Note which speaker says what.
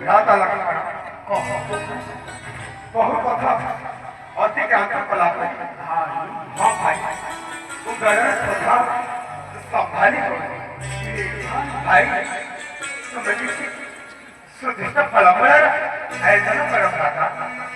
Speaker 1: भ्राता लक्ष्मण बहु कथा अतिक्रांत कला हाँ भाई तुम गणेश कथा संभाली भाई तुम सुधिष्ट फलमुला ऐसा परम था